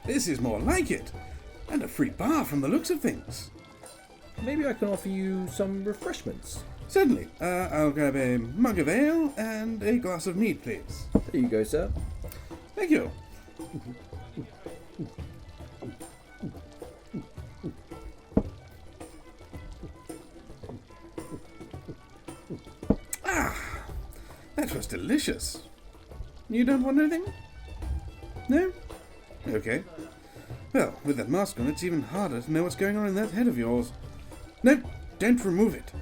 This is more like it. And a free bar from the looks of things. Maybe I can offer you some refreshments. Certainly. I'll grab a mug of ale and a glass of mead, please. There you go, sir. Thank you. That was delicious. You don't want anything? No? Okay. Well, with that mask on, it's even harder to know what's going on in that head of yours. No, don't remove it.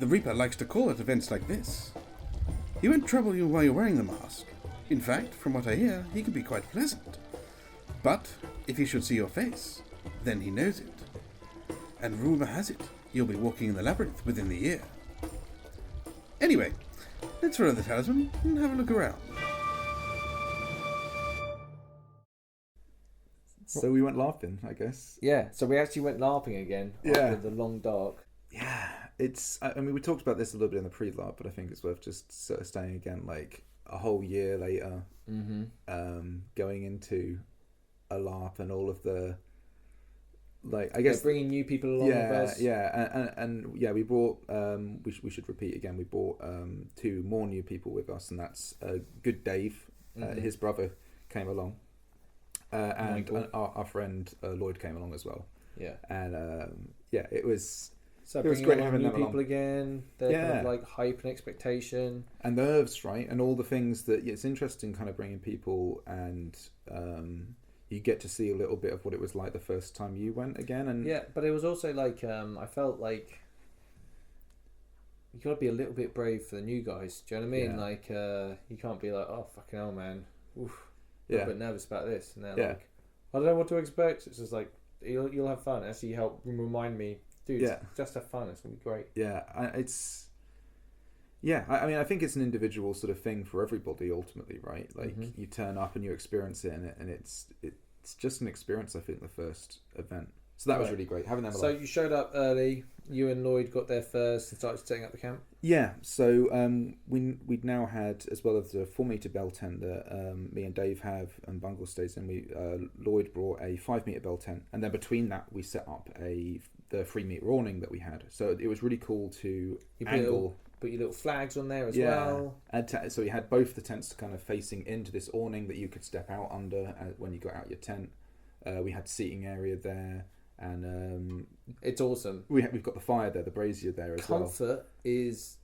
The Reaper likes to call at events like this. He won't trouble you while you're wearing the mask. In fact, from what I hear, he can be quite pleasant. But if he should see your face, then he knows it. And rumour has it, you'll be walking in the labyrinth within the year. Anyway, let's throw the talisman and have a look around. So we went LARPing, I guess. Yeah, so we actually went LARPing again after the long dark. Yeah, I mean, we talked about this a little bit in the pre-LARP, but I think it's worth just sort of staying again, like a whole year later, going into a LARP and all of the, like, I guess bringing new people along with us. And we brought. We should repeat again. We brought 2 more new people with us, and that's Good Dave. His brother came along, and our friend Lloyd came along as well. Yeah, and it was. So it was great having new them people along again. They're kind of like hype and expectation and nerves, right? And all the things that it's interesting, kind of bringing people, and you get to see a little bit of what it was like the first time you went again. And yeah, but it was also like I felt like you got to be a little bit brave for the new guys. Do you know what I mean? Yeah. Like you can't be like, oh fucking hell, man, oof, I'm a bit nervous about this, and they're like, I don't know what to expect. It's just like you'll have fun. Actually, you help remind me. Dude, just have fun. It's going to be great. I mean, I think it's an individual sort of thing for everybody ultimately, right? Like you turn up and you experience it, and it's just an experience, I think, the first event. So that was really great, having them along. So you showed up early. You and Lloyd got there first and started setting up the camp? Yeah, so we'd now had, as well as the 4-metre bell tender, me and Dave have, and Bungle stays in, Lloyd brought a 5-metre bell tent, and then between that we set up the 3-metre awning that we had. So it was really cool to put your little flags on there as well. So we had both the tents kind of facing into this awning that you could step out under when you got out your tent. We had seating area there, and it's awesome. We've got the fire there, the brazier there as well. Comfort is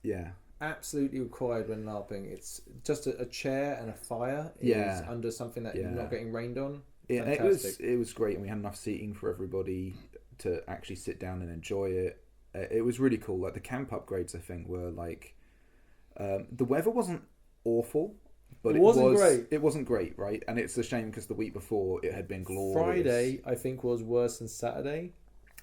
absolutely required when LARPing. It's just a chair and a fire is under something that you're not getting rained on. Fantastic. It was great, and we had enough seating for everybody to actually sit down and enjoy it. It was really cool. Like the camp upgrades, I think, were like the weather wasn't awful, but it wasn't great. It wasn't great, right? And it's a shame because the week before it had been glorious. Friday, I think, was worse than Saturday.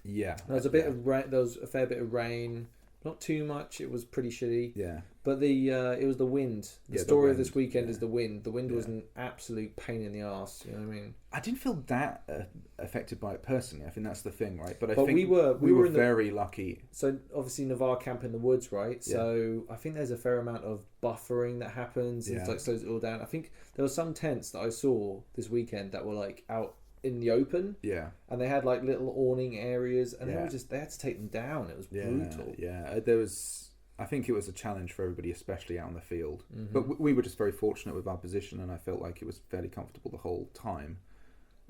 Yeah, there was a bit of rain. There was a fair bit of rain. Not too much. It was pretty shitty. Yeah. But it was the wind. The story of this weekend is the wind. The wind was an absolute pain in the arse. You know what I mean? I didn't feel that affected by it personally. I think that's the thing, right? But I think we were very lucky. So obviously Navarre camp in the woods, right? Yeah. So I think there's a fair amount of buffering that happens. It like slows it all down. I think there were some tents that I saw this weekend that were like out in the open, and they had like little awning areas, and they had to take them down. It was brutal. There was, I think it was a challenge for everybody, especially out on the field, but we were just very fortunate with our position, and I felt like it was fairly comfortable the whole time,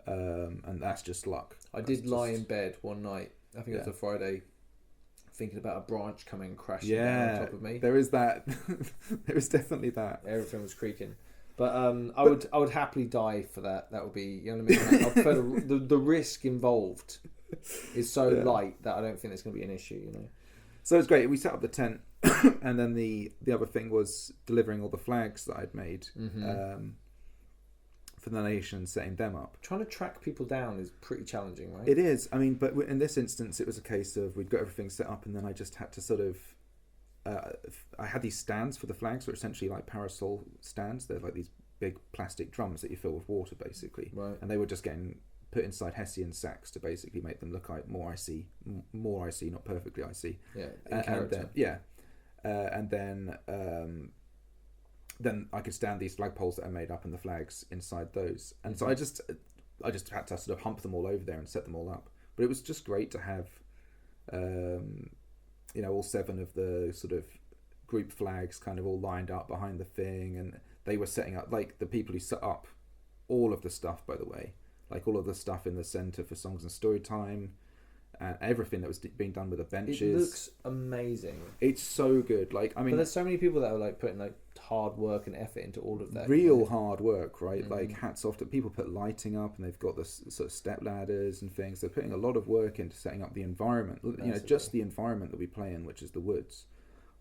and that's just luck. I did lie in bed one night, I think it was a Friday, thinking about a branch coming crashing down on top of me. There is that. There is definitely that. Everything was creaking. But I would happily die for that. That would be, you know what I mean? I prefer the risk involved is so light that I don't think it's going to be an issue, you know. So it's great. We set up the tent, and then the other thing was delivering all the flags that I'd made for the nation, setting them up. Trying to track people down is pretty challenging, right? It is. I mean, but in this instance, it was a case of we'd got everything set up, and then I just had to sort of. I had these stands for the flags, which are essentially like parasol stands. They're like these big plastic drums that you fill with water, basically. Right. And they were just getting put inside Hessian sacks to basically make them look like more icy, not perfectly icy. Yeah, in character. And then I could stand these flagpoles that I made up and the flags inside those. And so I just, I just had to sort of hump them all over there and set them all up. But it was just great to have, all 7 of the sort of group flags kind of all lined up behind the thing, and they were setting up, like the people who set up all of the stuff, by the way, like all of the stuff in the centre for songs and story time, and everything that was being done with the benches. It looks amazing. It's so good. Like, I mean, but there's so many people that are like putting like hard work and effort into all of that. Real hard work, right? Like, hats off to people. Put lighting up, and they've got the sort of step ladders and things. They're putting a lot of work into setting up the environment. Just the environment that we play in, which is the woods.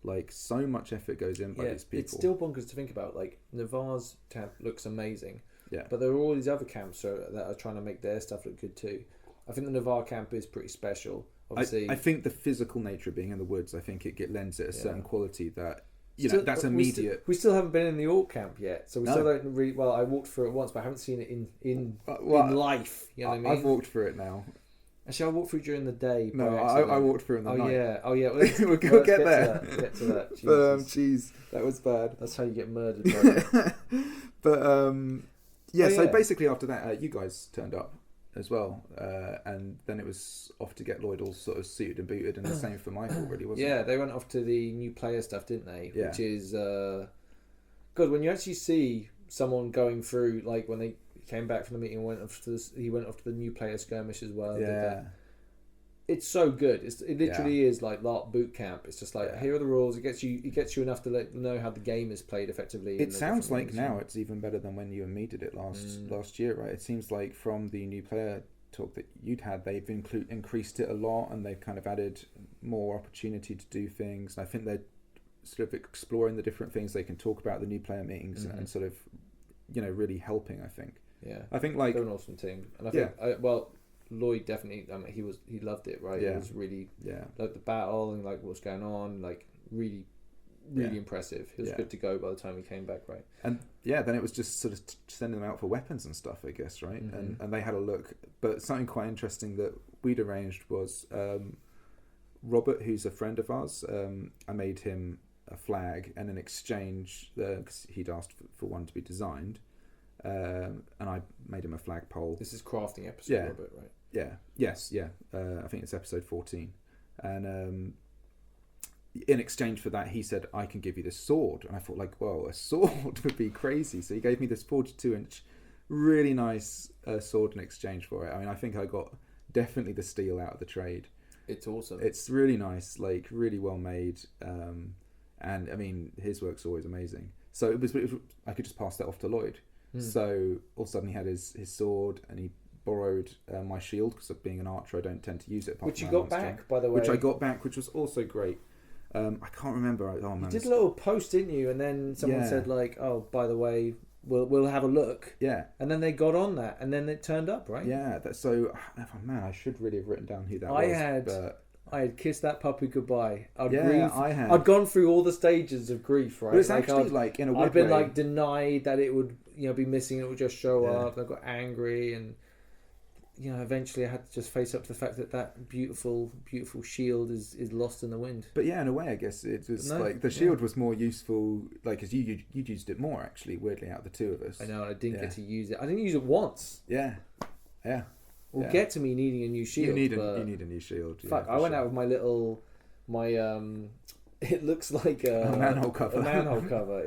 Like, so much effort goes in by these people. It's still bonkers to think about. Like, Navarre's camp looks amazing. Yeah. But there are all these other camps that are trying to make their stuff look good too. I think the Navarre camp is pretty special. Obviously, I think the physical nature of being in the woods, I think it lends it a certain quality that, that's we immediate. We still haven't been in the Orc camp yet, so we still don't really. Well, I walked through it once, but I haven't seen it in life. You know what I mean? I've walked through it now. Actually, I walked through during the day. No, I walked through in the night. Oh yeah. We'll get there. Get to that. Jeez, that was bad. That's how you get murdered. Bro. But so basically after that, you guys turned up as well, and then it was off to get Lloyd all sort of suited and booted, and the same for Michael, really, wasn't it? Yeah, they went off to the new player stuff, didn't they? Yeah. Which is good when you actually see someone going through, like when they came back from the meeting and went off to he went off to the new player skirmish as well. Yeah. It's so good. It literally is like LARP boot camp. It's just like, here are the rules. It gets you enough to know how the game is played effectively. It sounds like now it's even better than when you and me did it last year, right? It seems like from the new player talk that you'd had, they've increased it a lot, and they've kind of added more opportunity to do things. And I think they're sort of exploring the different things they can talk about at the new player meetings and sort of, really helping, I think. Yeah. I think like they're an awesome team. And I think Lloyd definitely, he loved it, right? Yeah. It was really like the battle and like what's going on, like really impressive. He was good to go by the time he came back, right? And then it was just sort of sending them out for weapons and stuff, I guess, right? And they had a look. But something quite interesting that we'd arranged was Robert, who's a friend of ours, I made him a flag, and in exchange, because he'd asked for one to be designed, and I made him a flagpole. This is crafting episode, Robert, right? Yeah. Yes. Yeah. I think it's episode 14, and in exchange for that, he said, "I can give you this sword." And I thought, like, well, a sword would be crazy. So he gave me this 42-inch, really nice sword in exchange for it. I mean, I think I got definitely the steel out of the trade. It's awesome. It's really nice, like really well made, and I mean, his work's always amazing. So it was I could just pass that off to Lloyd. So all of a sudden he had his sword, and he borrowed my shield, because of being an archer I don't tend to use it. Which you got back, by the way. Which I got back, which was also great. I can't remember. Oh man, you did a little post, didn't you? And then someone said like, "Oh, by the way, we'll have a look." Yeah. And then they got on that, and then it turned up, right? Yeah. So man, I should really have written down who that was. I had kissed that puppy goodbye. I'd gone through all the stages of grief, right? But it's actually like in a weird I'd been way. like denied that it would be missing. It would just show up. And I got angry, and eventually I had to just face up to the fact that beautiful shield is lost in the wind. But yeah, in a way, I guess it was like the shield was more useful, like, because you used it more, actually, weirdly, out of the two of us. I know, and I didn't get to use it. I didn't use it once. Yeah. We'll get to me needing a new shield. You need a new shield. Fuck, I went out with my it looks like a manhole cover. A manhole cover.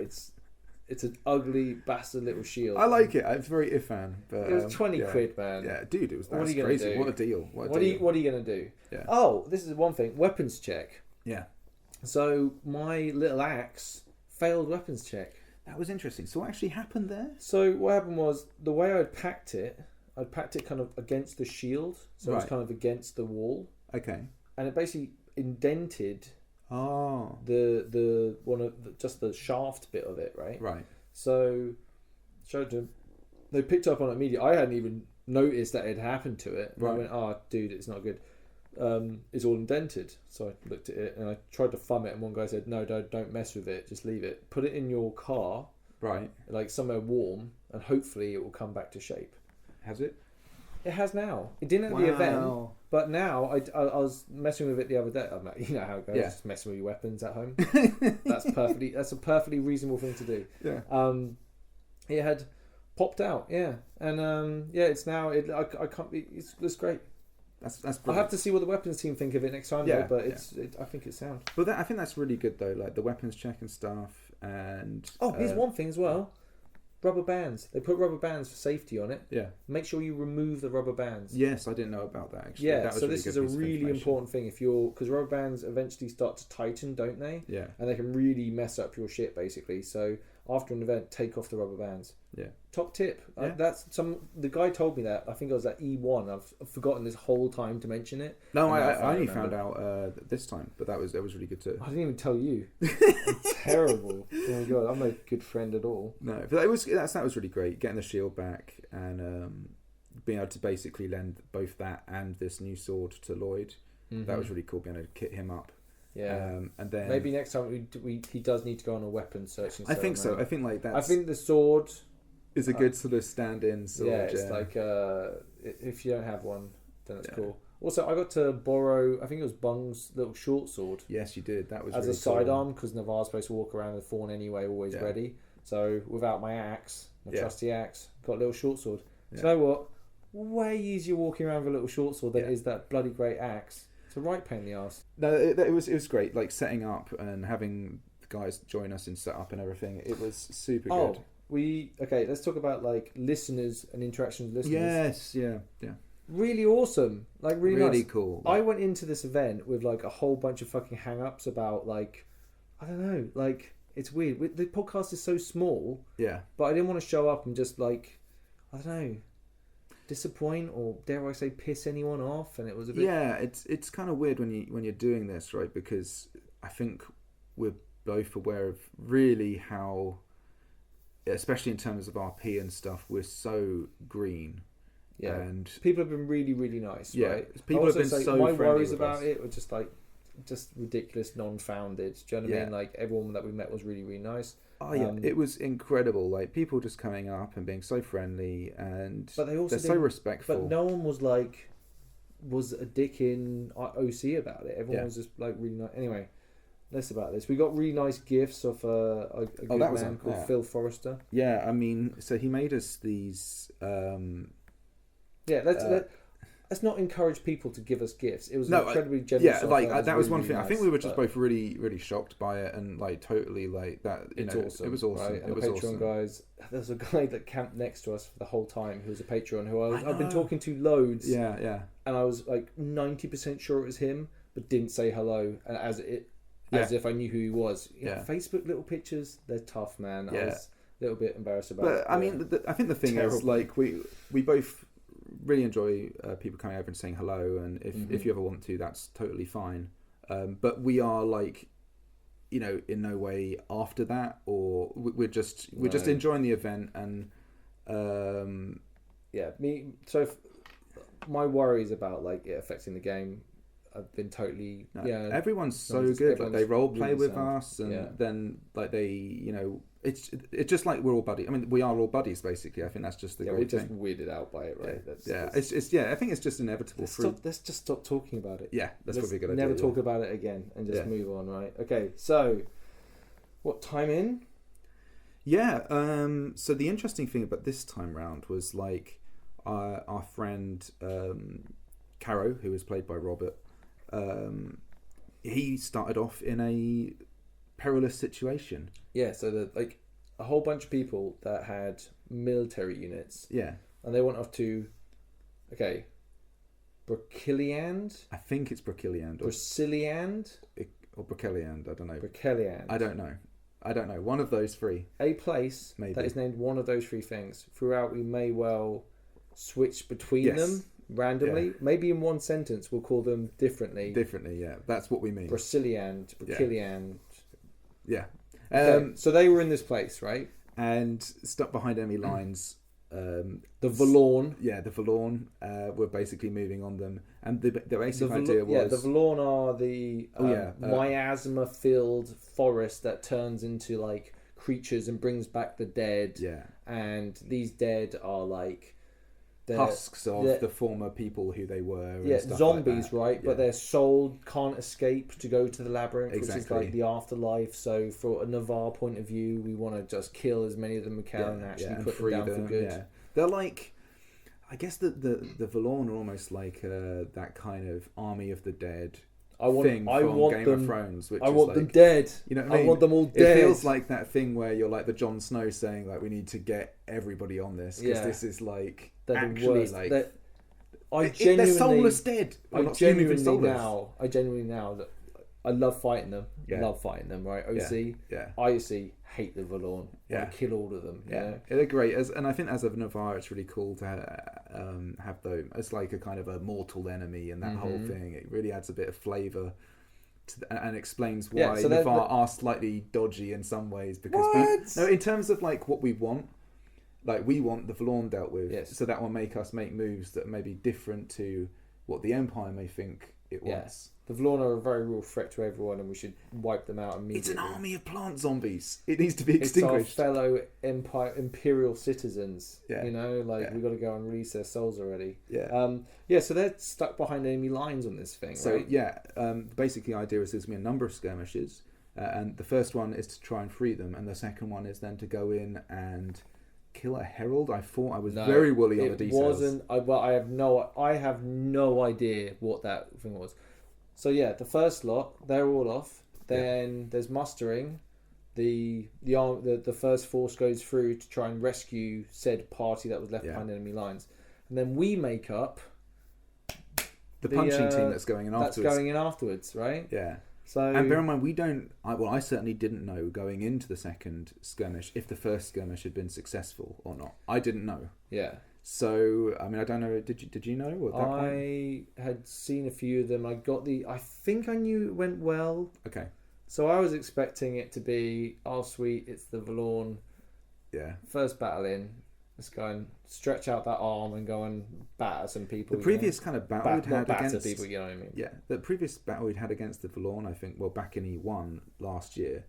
It's an ugly bastard little shield. I like it. I'm very fan, but it was 20 quid, man. Yeah, dude, What are you crazy. Gonna do? What a deal. What are you gonna do? Yeah. Oh, this is one thing. Weapons check. Yeah. So my little axe failed weapons check. That was interesting. So what actually happened there? So what happened was, the way I'd packed it kind of against the shield, so it was kind of against the wall. Okay. And it basically indented Oh. the one of just the shaft bit of it, right? Right. So showed them. They picked up on it immediately. I hadn't even noticed that it had happened to it. And I went, "Oh, dude, it's not good. It's all indented." So I looked at it and I tried to thumb it, and one guy said, "No, don't mess with it. Just leave it. Put it in your car, right, like somewhere warm, and hopefully it will come back to shape." Has it? It has now. It didn't at the event, but now I was messing with it the other day. I'm like, you know how it goes, just messing with your weapons at home. That's a perfectly reasonable thing to do. Yeah. It had popped out, yeah, and it's now. I can't be. It's great. That's I'll brilliant. have to see what the weapons team think of it next time, Yeah, though. But I think it's sound. But I think that's really good though, like the weapons check and stuff. And Here's one thing as well. Rubber bands. They put rubber bands for safety on it. Yeah. Make sure you remove the rubber bands. Yes, I didn't know about that actually. Yeah, That was so really this good is a piece of really information. important thing because rubber bands eventually start to tighten, don't they? Yeah. And they can really mess up your shit basically. So after an event, take off the rubber bands. Yeah. Top tip. Yeah. The guy told me that. I think I was at E1. I've forgotten this whole time to mention it. No, And I now only remember. found out this time, but that was really good too. I didn't even tell you. I'm terrible. Oh my god, I'm no good friend at all. No, but that was really great. Getting the shield back and being able to basically lend both that and this new sword to Lloyd. Mm-hmm. That was really cool. Being able to kit him up. Yeah. And then maybe next time he does need to go on a weapon searching. I think so. I think like that. I think the sword is a good sort of stand-in sword. Yeah, it's like if you don't have one, then it's Yeah. cool. Also, I got to borrow. I think it was Bung's little short sword Yes, you did. That was as really a sidearm cool. because Navarre's supposed to walk around with thorn anyway, always Yeah. ready. So without my axe, my Yeah. trusty axe, got a little short sword. Yeah. Do you know what? Way easier walking around with a little short sword than Yeah. it is that bloody great axe. It's a right pain in the ass. No, it was great. Like setting up and having the guys join us in setup and everything. It was super good. Let's talk about like listeners and interactions with listeners. Yes, yeah. Really awesome. Like really nice. cool. I went into this event with like a whole bunch of fucking hang-ups about like, I don't know, like it's weird. The podcast is so small, Yeah. but I didn't want to show up and just like, I don't know, disappoint or dare I say piss anyone off, and it was a bit. Yeah, it's kind of weird when you're doing this, right? Because I think we're both aware of really how, especially in terms of RP and stuff, we're so green. Yeah, and people have been really, really nice. Yeah, right? people I also have been say so my friendly worries with about us. it were just ridiculous, non-founded. Do you know what I Yeah. mean? Like everyone that we met was really, really nice. Oh yeah, it was incredible. Like people just coming up and being so friendly, and But they also they're so didn't- respectful. But no one was like a dick in OC about it. Everyone Yeah. was just like really nice. Anyway, less about this. We got really nice gifts of a good that was man called yeah. Phil Forrester. Yeah, I mean, so he made us these. Yeah, let's not encourage people to give us gifts. It was No, incredibly generous. Yeah, offer. like It that was really, one thing. really I think nice, we were just but both really, really shocked by it, and like totally like that. It's awesome. It was awesome. Right? And It was the Patreon awesome. guys. There's a guy that camped next to us for the whole time who was a Patreon who I've been know. talking to loads. Yeah, yeah. And I was like 90% sure it was him, but didn't say hello, and as if I knew who he was. Yeah. Facebook little pictures, they're tough, man. I Yeah. was a little bit embarrassed about it. But I mean, I think the thing is, Terrible. like, we both really enjoy people coming over and saying hello, and if you ever want to, that's totally fine. But we are like, in no way after that, or we're just enjoying the event, and my worries about like it affecting the game have been totally everyone's so just- good. Like everyone's they role play really with sound. us, and Yeah. then like they, it's just like we're all buddies. I mean, we are all buddies basically. I think that's just the we're great just thing. weirded out by it, right? Yeah, That's- it's I think it's just inevitable. let's just stop talking about it. Yeah, that's Let's what we're gonna never do. talk about it again and just Yeah. move on, right? Okay, so what time in? Yeah. So the interesting thing about this time round was like our friend Caro, who was played by Robert. He started off in a perilous situation. Yeah, so like a whole bunch of people that had military units, Yeah, and they went off to Brociliand, I think it's Brociliand or or Broceliand. I don't know. Broceliand. I don't know. One of those three. A place Maybe. that is named one of those three things. Throughout, we may well switch between Yes. them randomly. Yeah. Maybe in one sentence we'll call them differently. Yeah. That's what we mean. Brociliand, Brociliand. Yeah. So they were in this place, right? And stuck behind enemy lines. The Valorn. Yeah, the Valorn were basically moving on them, and the basic The idea was the Valorn are the miasma-filled forest that turns into like creatures and brings back the dead. Yeah. And these dead are like husks of the former people who they were. And stuff zombies, like that. right? Yeah. But their soul can't escape to go to the labyrinth, which is Exactly. like the afterlife. So, for a Navarre point of view, we want to just kill as many of them we can and actually and put them down for good. Yeah. They're like, I guess the Valorn are almost like that kind of army of the dead. I want Game them. of Thrones, which I is want like, them dead. You know what I mean? I want them all dead. It feels like that thing where you're like the Jon Snow saying like we need to get everybody on this because this is like they're actually the worst. like they're soulless dead. I genuinely now that I love fighting them. Yeah. Love fighting them. Right, OC. Yeah. IOC hate the Valorn. Yeah. Kill all of them. Yeah, they're great. And I think as of Navarre, it's really cool to have them as like a kind of a mortal enemy and that whole thing. It really adds a bit of flavour and explains why Navarre are slightly dodgy in some ways. Because in terms of like what we want, like we want the Valorn dealt with, so that will make us make moves that may be different to what the Empire may think it wants. The Valorn are a very real threat to everyone, and we should wipe them out immediately. It's an army of plant zombies. It needs to be extinguished. It's our fellow imperial citizens. Yeah. You know, we've got to go and release their souls already. Yeah. So they're stuck behind enemy lines on this thing. So right? Basically, the idea is there's going to be a number of skirmishes, and the first one is to try and free them, and the second one is then to go in and kill a herald. I thought I was very woolly on the details. It wasn't. I have no idea what that thing was. So the first lot, they're all off. Then there's mustering. The first force goes through to try and rescue said party that was left behind enemy lines, and then we make up the punching team that's going in afterwards. That's going in afterwards, right? Yeah. So and bear in mind, I certainly didn't know going into the second skirmish if the first skirmish had been successful or not. I didn't know. Yeah. So I mean, I don't know. Did you know at that point? I had seen a few of them. I think I knew it went well. Okay. So I was expecting it to be, oh sweet, it's the Valorn. Yeah. First battle in. Let's go and stretch out that arm and go and batter some people. The previous kind of battle we'd had against people, you know what I mean? Yeah. The previous battle we'd had against the Valorn, I think, back in E1 last year,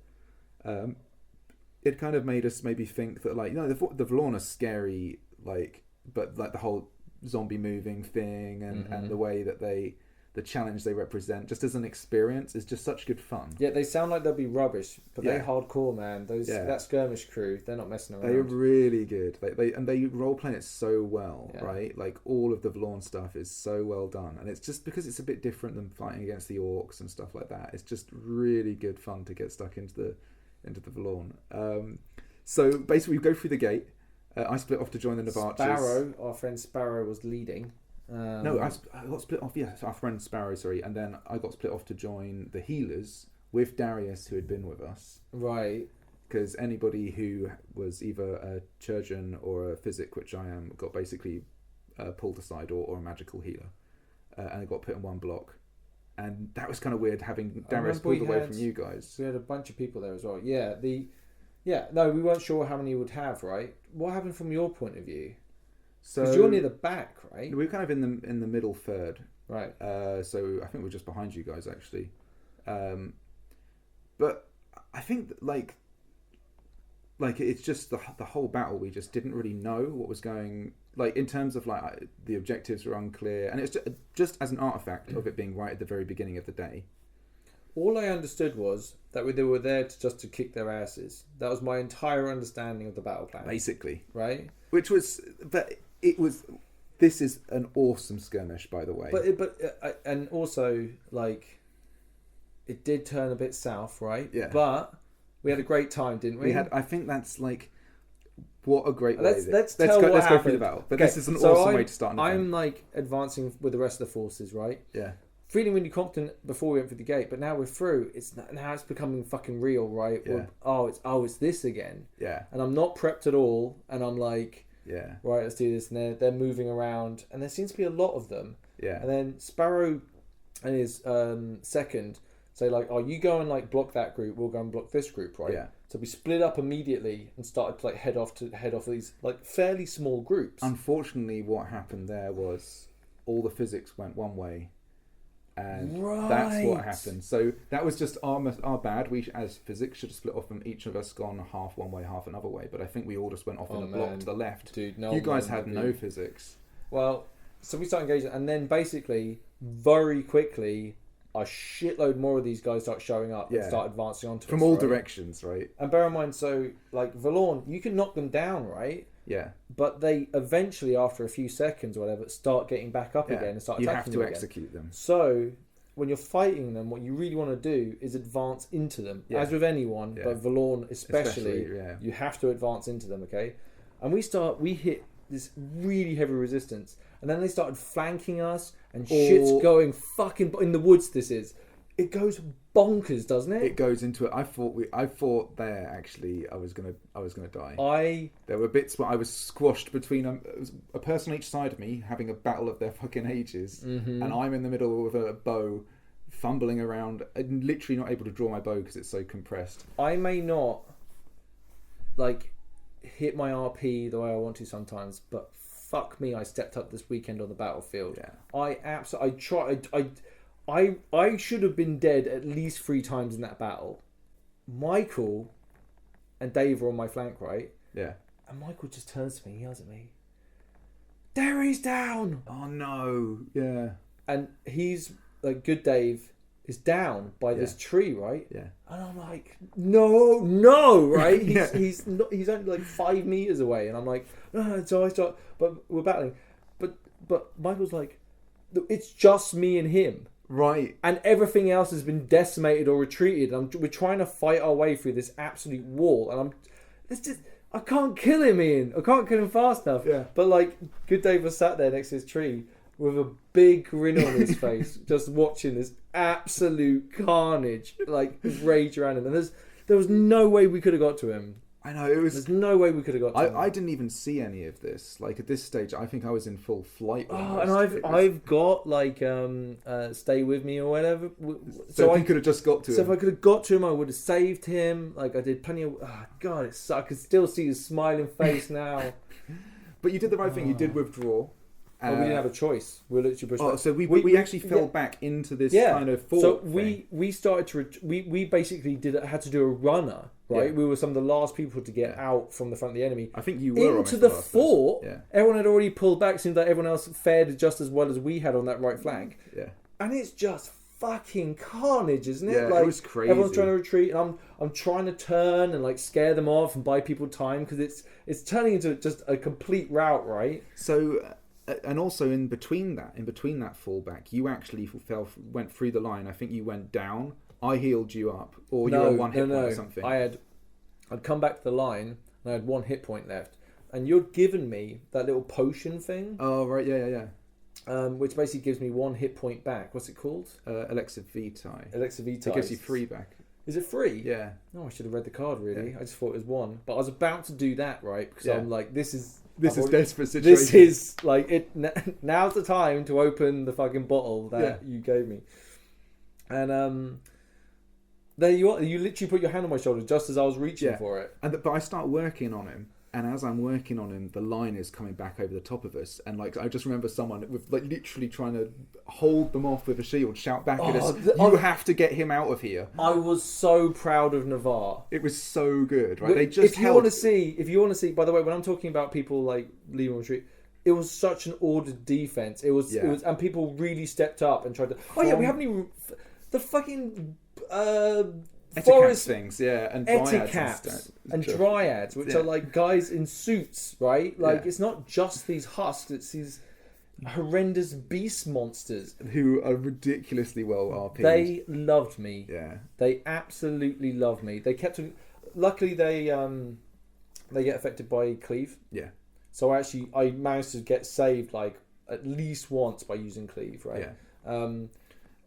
it kind of made us maybe think that the Valorn are scary, but the whole zombie moving thing and the way that the challenge they represent just as an experience is just such good fun. Yeah, they sound like they'll be rubbish, but they're hardcore, man. That skirmish crew, they're not messing around. They're really good. They role play it so well, right? Like all of the Valorn stuff is so well done, and it's just because it's a bit different than fighting against the orcs and stuff like that. It's just really good fun to get stuck into the Valorn. So basically, we go through the gate. I split off to join the Navarches. Our friend Sparrow was leading. No, I got split off. Yeah, our friend Sparrow, sorry, and then I got split off to join the healers with Darius, who had been with us. Right. Because anybody who was either a Chirurgeon or a Physic, which I am, got basically pulled aside, or a magical healer, and I got put in one block. And that was kind of weird having Darius pulled away from you guys. We had a bunch of people there as well. No, we weren't sure how many you would have, right? What happened from your point of view? Because you're near the back, right? We're kind of in the middle third. Right. So I think we're just behind you guys, actually. But I think like it's just the whole battle, we just didn't really know what was going, like in terms of like the objectives were unclear, and it's just as an artifact of it being right at the very beginning of the day. All I understood was that they were there to kick their asses. That was my entire understanding of the battle plan. Basically. Right? This is an awesome skirmish, by the way. And also, like, it did turn a bit south, right? Yeah. But we had a great time, didn't we? I think that's like, what a great way. Let's go through the battle. But this is an awesome way to start. I'm like advancing with the rest of the forces, right? Yeah. Feeling really confident before we went through the gate, but now we're through. Now it's becoming fucking real, right? Yeah. It's this again. Yeah. And I'm not prepped at all, and I'm like, yeah, right, let's do this. And they're moving around, and there seems to be a lot of them. Yeah. And then Sparrow and his second say like, "Oh, you go and like block that group. We'll go and block this group, right?" Yeah. So we split up immediately and started to like head off these like fairly small groups. Unfortunately, what happened there was all the physics went one way. And right. That's what happened. So that was just our bad. We, as physics, should have split off and each of us gone half one way, half another way. But I think we all just went off in a block to the left. Dude, no, you guys had no physics. Well, so we start engaging, and then basically, very quickly, a shitload more of these guys start showing up and start advancing onto us. From all directions, right? And bear in mind, so, like, Valorn, you can knock them down, right? Yeah. But they eventually, after a few seconds or whatever, start getting back up again and start attacking you have to again. execute them. So, when you're fighting them, what you really want to do is advance into them. As with anyone, but Valorn especially you have to advance into them, okay? And we hit this really heavy resistance. And then they started flanking us, and shit's going fucking... In the woods, this is. It goes bonkers, doesn't it? It goes into it. I thought there, actually, I was gonna die. There were bits where I was squashed between a person on each side of me having a battle of their fucking ages, and I'm in the middle with a bow, fumbling around, and literally not able to draw my bow because it's so compressed. I may not, like, hit my RP the way I want to sometimes, but fuck me, I stepped up this weekend on the battlefield. Yeah. I should have been dead at least 3 times in that battle. Michael and Dave were on my flank, right? Yeah. And Michael just turns to me, he yells at me, "Derry's down!" Oh no. Yeah. And he's like, good Dave is down by this tree, right? Yeah. And I'm like, no, right? He's only like 5 meters away, and I'm like, so I start, but we're battling, but Michael's like, it's just me and him. Right. And everything else has been decimated or retreated. We're trying to fight our way through this absolute wall. And I can't kill him, Ian. I can't kill him fast enough. Yeah. But like, good Dave was sat there next to his tree with a big grin on his face, just watching this absolute carnage, like, rage around him. And there was no way we could have got to him. I know, it was... There's no way we could have got to him. I didn't even see any of this. Like, at this stage, I think I was in full flight. And I've got, like, stay with me or whatever. So I could have just got to him. So if I could have got to him, I would have saved him. Like, I did plenty of... Oh, God, it sucked. I can still see his smiling face now. But you did the right thing. You did withdraw. Well, we didn't have a choice. We were literally pushed back. So we actually fell back into this kind of fort. So we started to... We basically had to do a runner, right? Yeah. We were some of the last people to get out from the front of the enemy. I think you were into the fort. Yeah. Everyone had already pulled back. Seemed like everyone else fared just as well as we had on that right flank. Yeah. And it's just fucking carnage, isn't it? Yeah, like, it was crazy. Everyone's trying to retreat, and I'm trying to turn and like scare them off and buy people time because it's turning into just a complete rout, right? So. And also in between that fallback, you actually went through the line. I think you went down. I healed you up, or you were 1 hit point or something. I'd come back to the line and I had 1 hit point left, and you'd given me that little potion thing. Oh right, yeah. Which basically gives me 1 hit point back. What's it called? Elixir Vitae. Elixir Vitae. It gives you 3 back. Is it 3? Yeah. No, I should have read the card really. Yeah. I just thought it was 1, but I was about to do that, right? Because I'm like, this is desperate situation. This is like it. Now's the time to open the fucking bottle that you gave me. And there you are. You literally put your hand on my shoulder just as I was reaching for it. But I start working on him, and as I'm working on him, the line is coming back over the top of us. And like I just remember someone with like literally trying to hold them off with a shield, shout back at us, "You have to get him out of here." I was so proud of Navarre. It was so good, right? If you want to see, by the way, when I'm talking about people like leaving retreat, it was such an ordered defense. It was, and people really stepped up and tried to. We haven't even the fucking forest things, and dryads and dryads, which are like guys in suits, right? Like it's not just these husks; it's these horrendous beast monsters who are ridiculously well RP'd. They loved me. Yeah, they absolutely loved me. They kept. Luckily, they get affected by cleave. Yeah. So I managed to get saved like at least once by using cleave, right? Yeah.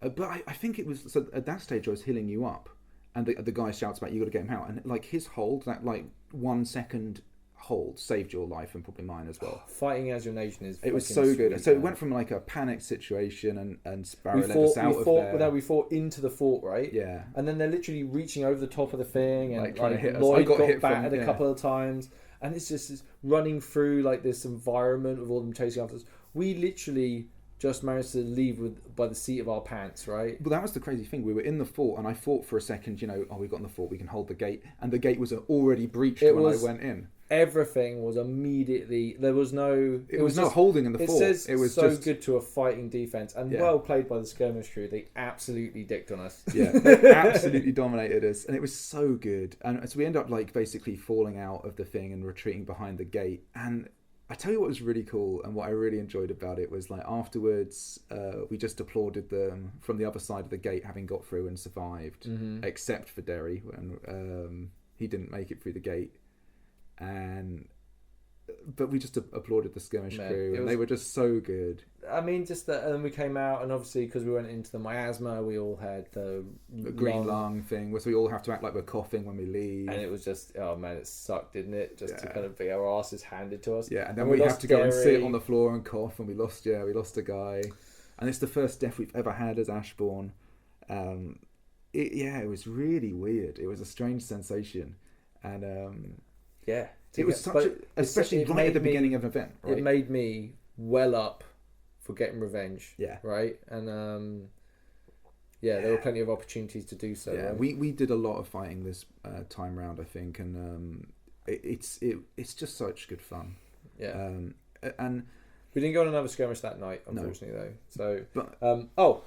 But I think it was so at that stage I was healing you up, and the guy shouts about you got to get him out, and like his hold, that like 1 second hold saved your life and probably mine as well. Fighting as your nation is. It was so good. Sweet, so it went from like a panic situation, and Sparrow led us out of there. No, we fought into the fort, right? Yeah. And then they're literally reaching over the top of the thing, and like trying to hit us. Lloyd got battered a couple of times, and it's just running through like this environment with all them chasing after us. We literally just managed to leave by the seat of our pants, right? But that was the crazy thing. We were in the fort, and I thought for a second, we got in the fort, we can hold the gate, and the gate was already breached when I went in. everything was immediately. There was no. It was not holding in the fort. It was just good to a fighting defense, and well played by the skirmish crew. They absolutely dicked on us. Yeah, they absolutely dominated us, and it was so good. And so we end up like basically falling out of the thing and retreating behind the gate. And I tell you what was really cool, and what I really enjoyed about it was like afterwards, we just applauded them from the other side of the gate, having got through and survived, except for Derry when he didn't make it through the gate. But we just applauded the skirmish crew, and they were just so good. I mean, just that, and we came out, and obviously because we went into the miasma, we all had the green lung thing, where we all have to act like we're coughing when we leave, and it was just, oh man, it sucked, didn't it? Just to kind of be our asses handed to us. Yeah, and then we have to go and sit on the floor and cough, and we lost a guy, and it's the first death we've ever had as Ashbourne. It was really weird. It was a strange sensation, and it was especially right at the beginning of an event. Right? It made me well up for getting revenge. Yeah. Right. And there were plenty of opportunities to do so. Yeah. Right? We did a lot of fighting this time round, I think, and it's just such good fun. Yeah. And we didn't go on another skirmish that night, unfortunately, though. So,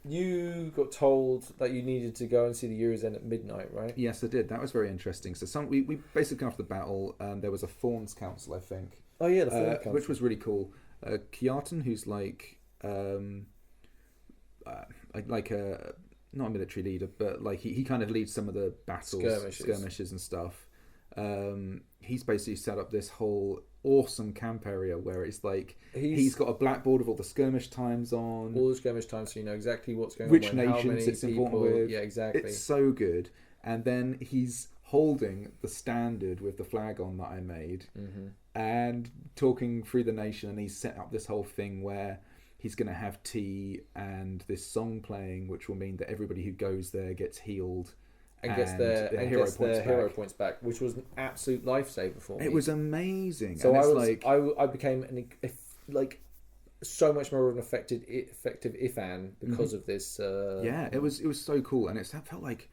you got told that you needed to go and see the Year's End at midnight, right? Yes, I did. That was very interesting. So we basically after the battle, there was a Thorns Council, I think. Oh yeah, the Thorns Council, which was really cool. Kiartan, who's like not a military leader, but like he kind of leads some of the battles, skirmishes and stuff. He's basically set up this whole awesome camp area where it's like he's got a blackboard of all the skirmish times on, all the skirmish times, so you know exactly what's going which on, nations it's important with. Yeah, exactly. It's so good. And then he's holding the standard with the flag on that I made, and talking through the nation, and he's set up this whole thing where he's going to have tea and this song playing, which will mean that everybody who goes there gets healed and gets their hero points back, which was an absolute lifesaver for me. It was amazing. So I became so much more of an effective Ifan because of this. It was so cool, and it felt like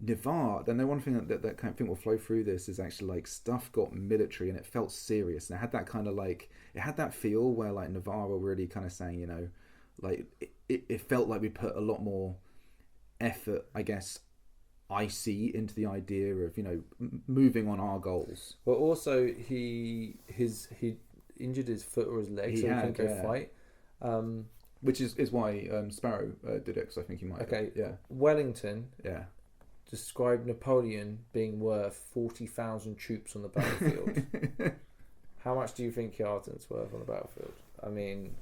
Navarre. Then the one thing that kind of thing will flow through this is actually like stuff got military, and it felt serious, and it had that kind of like it had that feel where like Navarre were really kind of saying, you know, like it felt like we put a lot more effort, I guess, I see into the idea of, you know, moving on our goals. But also he injured his foot or his leg, so he couldn't go fight. Which is why Sparrow did it, because I think he might. Okay. Yeah. Wellington. Yeah. Described Napoleon being worth 40,000 troops on the battlefield. How much do you think Kiartan's worth on the battlefield? I mean.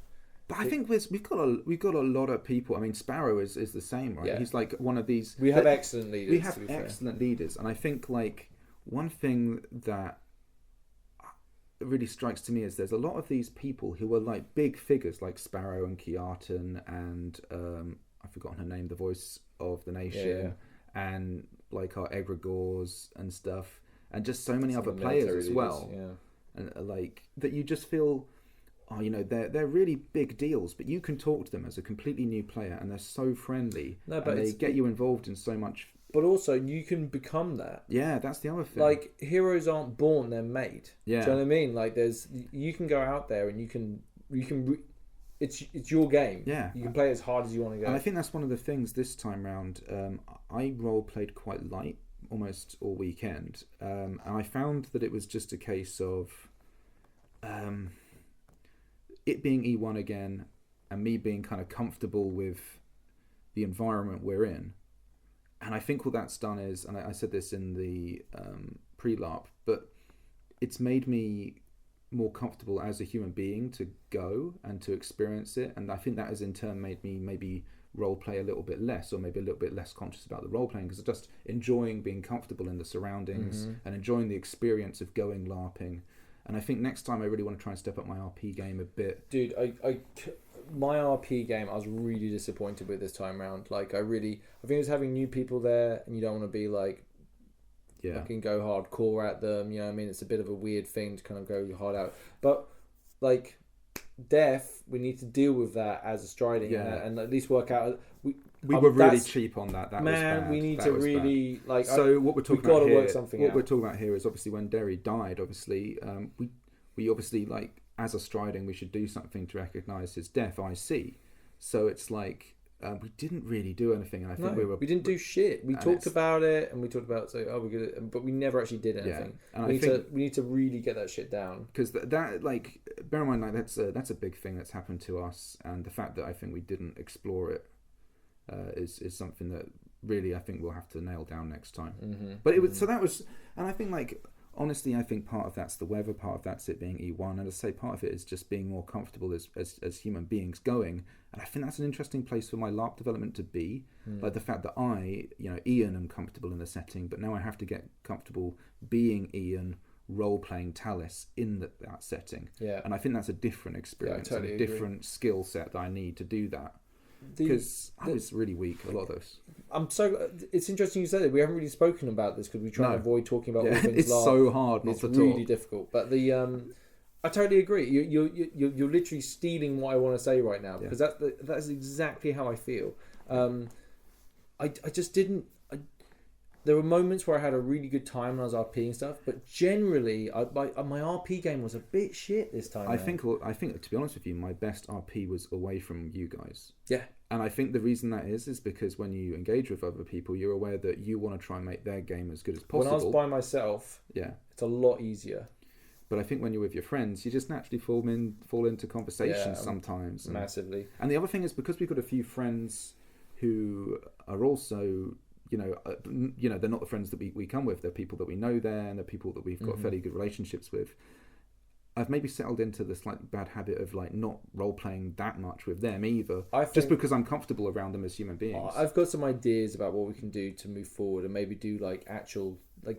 But I think we've got a lot of people. I mean, Sparrow is the same, right? Yeah. He's like one of these. We have excellent leaders. We have excellent leaders, and I think like one thing that really strikes to me is there's a lot of these people who are like big figures, like Sparrow and Kiartan, and I've forgotten her name, the voice of the nation, and like our egregores and stuff, and just so many other players as well, and like that you just feel. Oh, you know, they're really big deals, but you can talk to them as a completely new player, and they're so friendly. No, but they get you involved in so much. But also, you can become that. Yeah, that's the other thing. Like, heroes aren't born; they're made. Yeah, do you know what I mean? Like, you can go out there and you can. It's your game. Yeah, you can play as hard as you want to go. And I think that's one of the things this time round. I role played quite light almost all weekend, and I found that it was just a case of. It being E1 again, and me being kind of comfortable with the environment we're in. And I think what that's done is, and I said this in the pre-LARP, but it's made me more comfortable as a human being to go and to experience it. And I think that has in turn made me maybe role play a little bit less, or maybe a little bit less conscious about the role playing, because I'm just enjoying being comfortable in the surroundings and enjoying the experience of going LARPing. And I think next time I really want to try and step up my RP game a bit. Dude, my RP game I was really disappointed with this time round. Like I think it was having new people there, and you don't want to be like, fucking go hardcore at them. You know what I mean? It's a bit of a weird thing to kind of go hard out. But like death, we need to deal with that as a striding, and at least work out. We were really cheap on that. That was bad. We need to really bad. Like. So what we're talking about here, work something what out. we're talking about here is obviously when Derry died. Obviously, we obviously like as a striding, we should do something to recognise his death. I see. So it's like we didn't really do anything, and I think we didn't do shit. We talked about it, and we talked about we're good, but we never actually did anything. Yeah. And we need to really get that shit down, because that like bear in mind like that's a big thing that's happened to us, and the fact that I think we didn't explore it is something that really I think we'll have to nail down next time. Mm-hmm. But it was so that was, and I think like honestly I think part of that's the weather, part of that's it being E1, and I say part of it is just being more comfortable as human beings going, and I think that's an interesting place for my LARP development to be. Like the fact that Ian am comfortable in the setting, but now I have to get comfortable being Ian role playing Tallis in that setting. And I think that's a different experience, totally and a different skill set that I need to do that. Because I was really weak a lot of those. It's interesting you said it. We haven't really spoken about this because we try to avoid talking about all things. It's so hard not to talk. It's really difficult. But I totally agree. You're literally stealing what I want to say right now, because that's exactly how I feel. I just didn't. There were moments where I had a really good time when I was RPing stuff, but generally, my RP game was a bit shit this time. I think to be honest with you, my best RP was away from you guys. Yeah. And I think the reason that is because when you engage with other people, you're aware that you want to try and make their game as good as possible. When I was by myself, it's a lot easier. But I think when you're with your friends, you just naturally fall into conversations sometimes. Massively. And the other thing is, because we've got a few friends who are also, they're not the friends that we come with. They're people that we know there, and they're people that we've got fairly good relationships with. I've maybe settled into the slightly bad habit of like not role playing that much with them either, just because I'm comfortable around them as human beings. I've got some ideas about what we can do to move forward and maybe do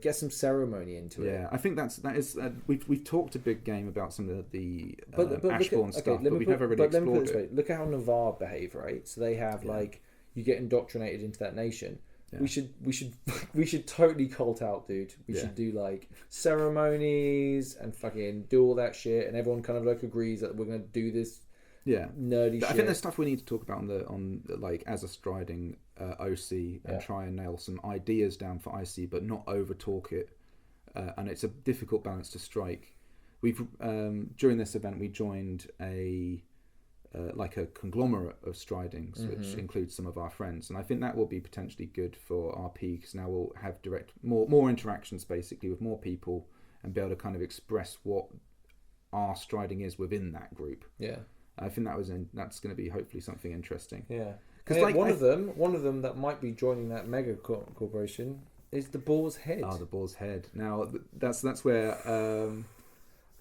get some ceremony into it. Yeah, I think that is we've talked a big game about some of the Ashbourne stuff, but we've never really explored it. Look at how Navarre behave, right? So they have you get indoctrinated into that nation. Yeah. We should totally cult out, dude. We should do like ceremonies and fucking do all that shit, and everyone kind of like agrees that we're gonna do this. Nerdy shit. I think there's stuff we need to talk about on like as a striding OC and try and nail some ideas down for IC, but not over talk it. And it's a difficult balance to strike. We've during this event we joined a conglomerate of stridings, which includes some of our friends, and I think that will be potentially good for RP, because now we'll have more interactions basically with more people and be able to kind of express what our striding is within that group. I think that's going to be hopefully something interesting. Because one of them that might be joining that mega corporation is the Boar's Head. The Boar's Head. Now that's where.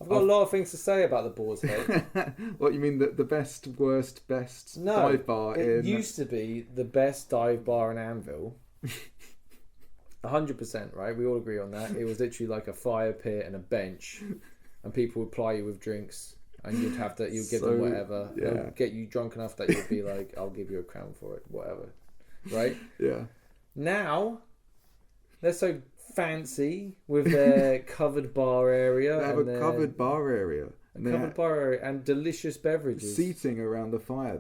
I've got a lot of things to say about the Boar's Head. What, you mean the best dive bar? It used to be the best dive bar in Anvil. 100%, right? We all agree on that. It was literally like a fire pit and a bench, and people would ply you with drinks, and you'd give them whatever. They'll get you drunk enough that you'd be like, I'll give you a crown for it, whatever. Right? Now, they're so fancy with their covered bar area. They have a covered bar area. And delicious beverages. Seating around the fire.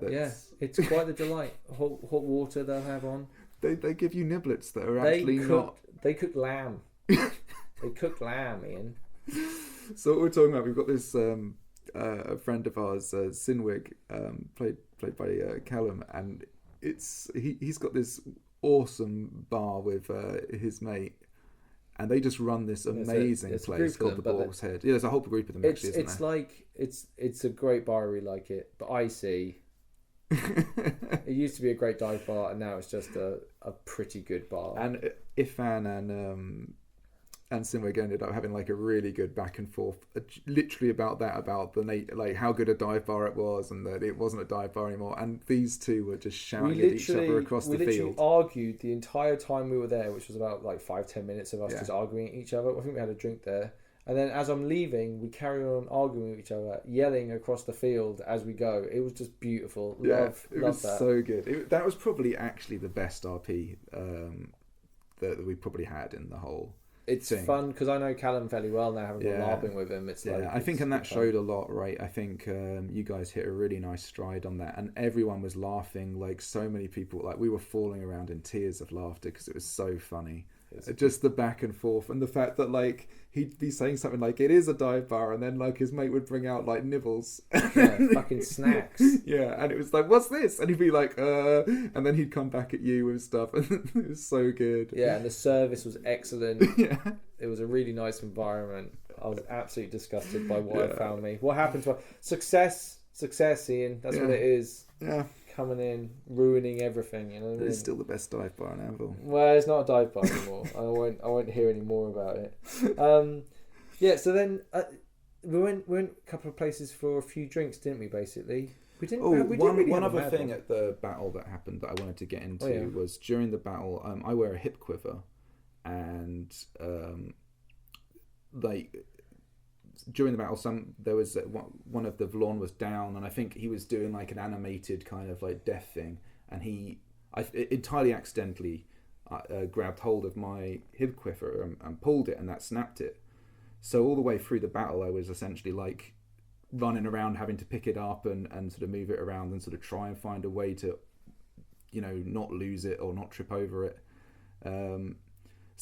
It's quite the delight. Hot water they'll have on. They give you niblets that are actually not. They cook lamb. They cook lamb, Ian. So what we're talking about, we've got this a friend of ours, Sinwig, played by Callum, and he's got this awesome bar with his mate. And they just run this amazing place called the Boar's Head. Yeah, there's a whole group of them actually, isn't there? It's a great bar, we like it. But I see it used to be a great dive bar, and now it's just a pretty good bar. And Ifan and Simwig ended up having like a really good back and forth, literally about the how good a dive bar it was, and that it wasn't a dive bar anymore. And these two were just shouting at each other across the field. We literally argued the entire time we were there, which was about like 5-10 minutes of us just arguing at each other. I think we had a drink there, and then as I'm leaving, we carry on arguing with each other, yelling across the field as we go. It was just beautiful. Love that. So good. That was probably actually the best RP that we probably had in the whole. it's fun because I know Callum fairly well now, having been LARPing with him. It's like I think, and that showed a lot, right? I think you guys hit a really nice stride on that, and everyone was laughing. Like so many people, like we were falling around in tears of laughter because it was so funny. Just the back and forth, and the fact that like he'd be saying something like it is a dive bar, and then like his mate would bring out like nibbles, fucking snacks. Yeah, and it was like, what's this? And he'd be like, and then he'd come back at you with stuff, and it was so good. Yeah, and the service was excellent. Yeah, it was a really nice environment. I was absolutely disgusted by what I found me. What happened to success, Ian? That's what it is. Yeah. Coming in, ruining everything. You know what I mean? It's still the best dive bar in Anvil. Well, it's not a dive bar anymore. I won't hear any more about it. Yeah. So then we went a couple of places for a few drinks, didn't we? Basically, we didn't. One other thing at the battle that happened that I wanted to get into was during the battle. I wear a hip quiver, and like. During the battle, there was one of the Vlorn was down, and I think he was doing like an animated kind of like death thing, and I entirely accidentally grabbed hold of my hip quiver and pulled it, and that snapped it. So all the way through the battle, I was essentially like running around having to pick it up and sort of move it around and sort of try and find a way to, not lose it or not trip over it. So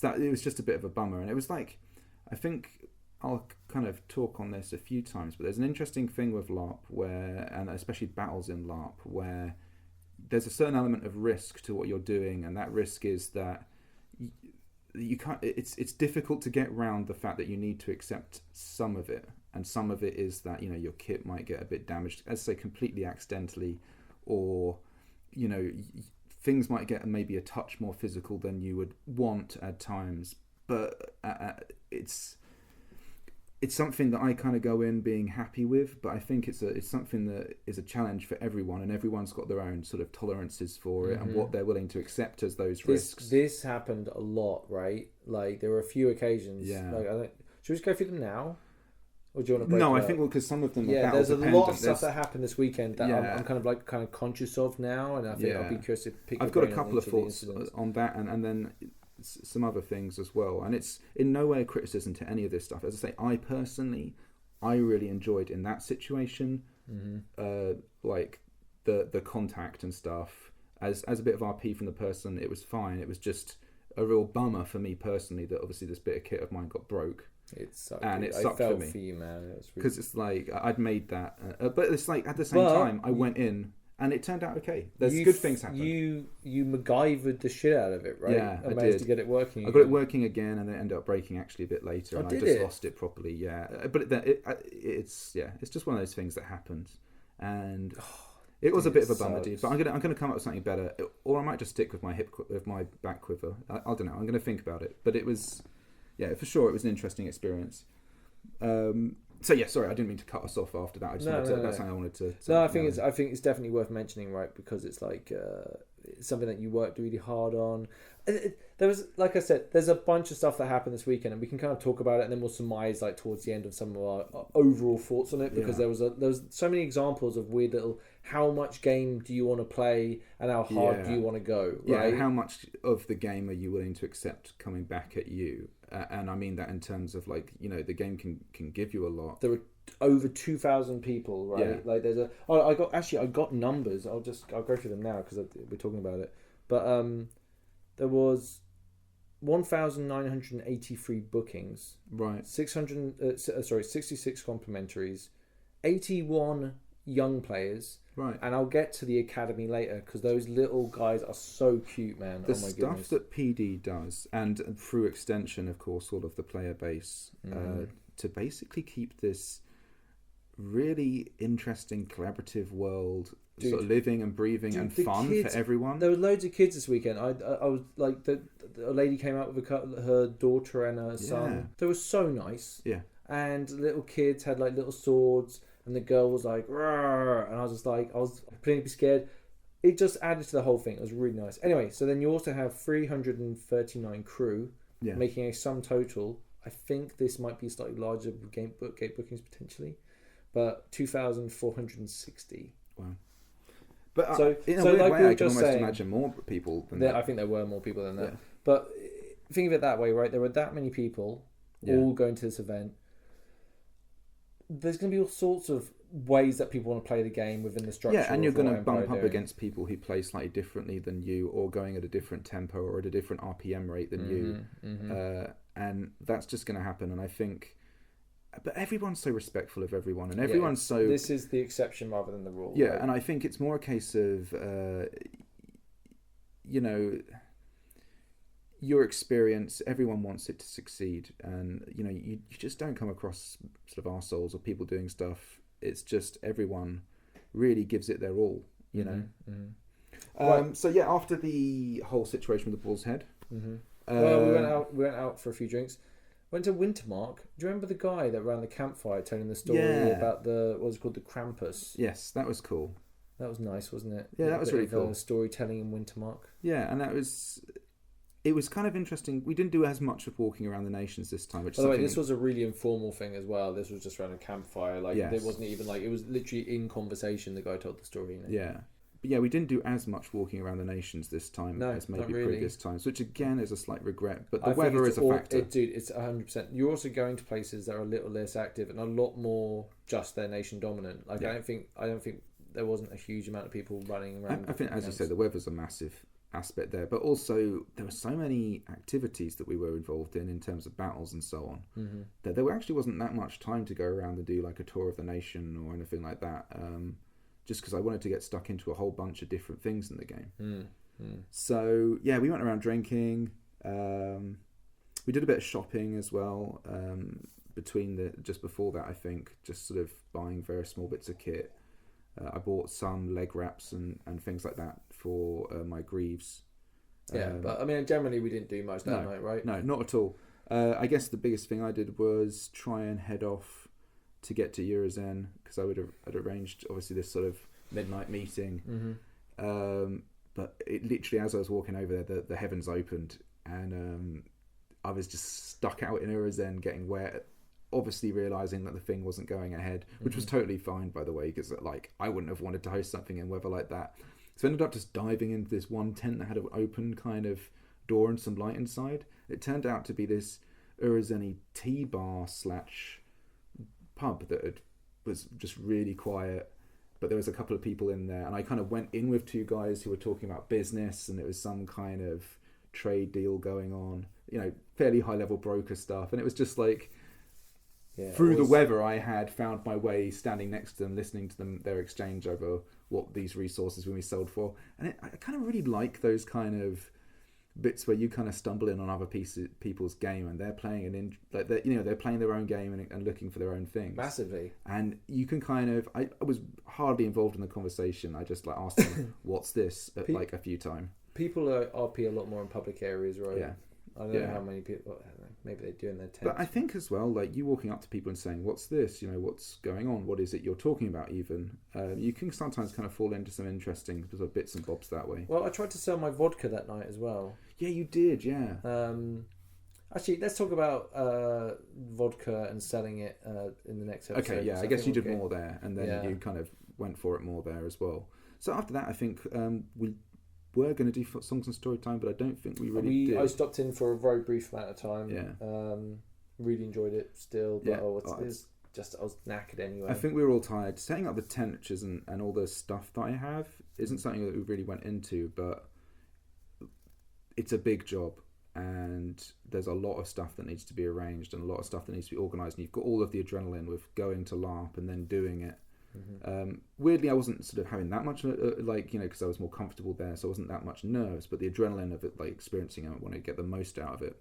that it was just a bit of a bummer, and it was like, I think I'll kind of talk on this a few times, but there's an interesting thing with LARP and especially battles in LARP, where there's a certain element of risk to what you're doing, and that risk is that you can't. It's difficult to get around the fact that you need to accept some of it, and some of it is that your kit might get a bit damaged, as I say, completely accidentally, or things might get maybe a touch more physical than you would want at times, but it's something that I kind of go in being happy with, but I think it's something that is a challenge for everyone, and everyone's got their own sort of tolerances for it and what they're willing to accept as those risks. This happened a lot, right? Like there were a few occasions. Yeah. Like, should we just go through them now, or do you want to break? No, I think because some of them are there's a dependent. lot of stuff that happened this weekend that I'm kind of conscious of now, and I think I'll be curious to pick. I've got a couple of thoughts on that, and then some other things as well, and it's in no way a criticism to any of this stuff. As I say, I really enjoyed in that situation, like the contact and stuff. As a bit of RP from the person, it was fine. It was just a real bummer for me personally that obviously this bit of kit of mine got broke. It sucked. And it sucked for me. For you, man. Because it's like I'd made that, but it's like at the same time I went in. And it turned out okay. There's good things happening. You MacGyvered the shit out of it, right? Yeah, I managed to get it working. I got it working again, and then it ended up breaking actually a bit later, and I just lost it properly. Yeah, but it's just one of those things that happens, and it was a bit of a bummer, dude. But I'm gonna come up with something better, or I might just stick with my back quiver. I don't know. I'm gonna think about it. But it was, for sure, it was an interesting experience. So sorry, I didn't mean to cut us off after that. I just that's something I wanted to. No, I think it's definitely worth mentioning, right? Because it's like it's something that you worked really hard on. There was, like I said, there's a bunch of stuff that happened this weekend, and we can kind of talk about it, and then we'll surmise like towards the end of some of our overall thoughts on it, because there was so many examples of weird little. How much game do you want to play, and how hard do you want to go? Right? Yeah, how much of the game are you willing to accept coming back at you? And I mean that in terms of like the game can give you a lot. There were over 2,000 people, right? Yeah. Like there's I got numbers. I'll go through them now because we're talking about it. But there was 1,983 bookings. Right. 66 complimentaries, 81 young players. Right. And I'll get to the academy later because those little guys are so cute, man. The stuff that PD does, and through extension, of course, all of the player base, to basically keep this really interesting collaborative world sort of living and breathing and fun for everyone. There were loads of kids this weekend. I was like, a lady came out with her daughter and her son. They were so nice. Yeah. And little kids had like little swords. And the girl was like, "Rawr," and I was just like, I was pretending to be scared. It just added to the whole thing. It was really nice. Anyway, so then you also have 339 crew, making a sum total. I think this might be slightly larger gate bookings potentially, but 2,460. Wow. But in a weird like way, we were I can just almost saying, imagine more people than that. I think there were more people than that. Yeah. But think of it that way, right? There were that many people all going to this event. There's going to be all sorts of ways that people want to play the game within the structure. Yeah, and you're going to bump up doing. against people who play slightly differently than you, or going at a different tempo or at a different RPM rate than you. And that's just going to happen. And I think, but everyone's so respectful of everyone, and everyone's so. This is the exception rather than the rule. Yeah, right? and I think it's more a case of, you know, your experience. Everyone wants it to succeed, and you know, you just don't come across sort of arseholes or people doing stuff. It's just everyone really gives it their all, you know. Right. So yeah, after the whole situation with the Bull's Head, well, we went out for a few drinks. Went to Wintermark. Do you remember the guy that ran the campfire telling the story about the what was it called, the Krampus? Yes, that was cool. That was nice, wasn't it? Yeah, that was really cool. Storytelling in Wintermark. Yeah, and it was kind of interesting. We didn't do as much of walking around the nations this time. Which by the way, this was a really informal thing as well. This was just around a campfire. Like yes. It wasn't even like, it was literally in conversation. The guy told the story. You know? Yeah. But yeah, we didn't do as much walking around the nations this time as maybe previous times, which again is a slight regret. But the weather is a factor. Dude, it's 100%. You're also going to places that are a little less active and a lot more just their nation dominant. Like I don't think there wasn't a huge amount of people running around. I think, as you said, the weather's a massive aspect there, but also there were so many activities that we were involved in terms of battles and so on, that there actually wasn't that much time to go around and do like a tour of the nation or anything like that. Just because I wanted to get stuck into a whole bunch of different things in the game. So yeah, we went around drinking. We did a bit of shopping as well. Just before that, I think, just sort of buying very small bits of kit. I bought some leg wraps and things like that for my greaves. Yeah, but I mean, generally we didn't do much that night, right? No, not at all. I guess the biggest thing I did was try and head off to get to Eurozen, because I'd arranged obviously this sort of midnight meeting. But it literally, as I was walking over there, the heavens opened, and I was just stuck out in Eurozen getting wet, obviously realizing that the thing wasn't going ahead, which was totally fine, by the way, because like I wouldn't have wanted to host something in weather like that. So I ended up just diving into this one tent that had an open kind of door and some light inside. It turned out to be this Urazeni tea bar / pub that was just really quiet, but there was a couple of people in there, and I kind of went in with two guys who were talking about business, and it was some kind of trade deal going on, you know, fairly high level broker stuff, and it was just like through the weather I had found my way standing next to them, listening to them, their exchange over what these resources were being sold for. And I kind of really like those kind of bits where you kind of stumble in on other people's game, and they're playing they're playing their own game and looking for their own things massively. And you can kind of, I was hardly involved in the conversation. I just like asked them, "What's this?" like a few times. People are RP a lot more in public areas, right? Yeah. I don't know how many people. Maybe they do in their tents. But I think as well, like you walking up to people and saying, "What's this? You know, what's going on? What is it you're talking about?" Even you can sometimes kind of fall into some interesting sort of bits and bobs that way. Well, I tried to sell my vodka that night as well. Yeah, you did. Yeah. Actually, let's talk about vodka and selling it in the next episode. Okay. Yeah, I guess you did more there, and then you kind of went for it more there as well. So after that, I think we were going to do songs and story time, but I don't think we really did. I stopped in for a very brief amount of time. Yeah. Really enjoyed it still, but I was knackered anyway. I think we were all tired. Setting up the tent and all the stuff that I have isn't something that we really went into, but it's a big job, and there's a lot of stuff that needs to be arranged and a lot of stuff that needs to be organised, and you've got all of the adrenaline with going to LARP and then doing it. Weirdly, I wasn't sort of having that much because I was more comfortable there, so I wasn't that much nerves, but the adrenaline of it, like experiencing it, I want to get the most out of it.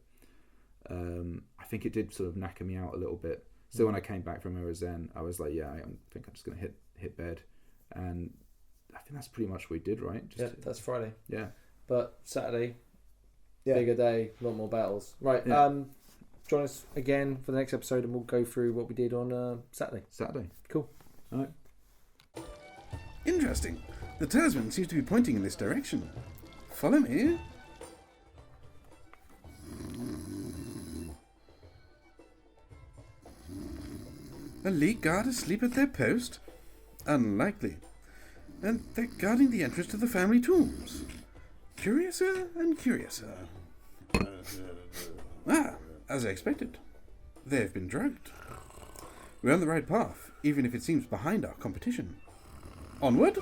I think it did sort of knacker me out a little bit. So when I came back from Urizen, I was like, I think I'm just going to hit bed, and I think that's pretty much what we did, right? That's Friday. Yeah, but Saturday, bigger day, a lot more battles. Right. Join us again for the next episode, and we'll go through what we did on Saturday. Cool. All right. Interesting. The talisman seems to be pointing in this direction. Follow me. A League guard asleep at their post? Unlikely. And they're guarding the entrance to the family tombs. Curiouser and curiouser. Ah, as I expected. They have been drugged. We're on the right path, even if it seems behind our competition. Onward!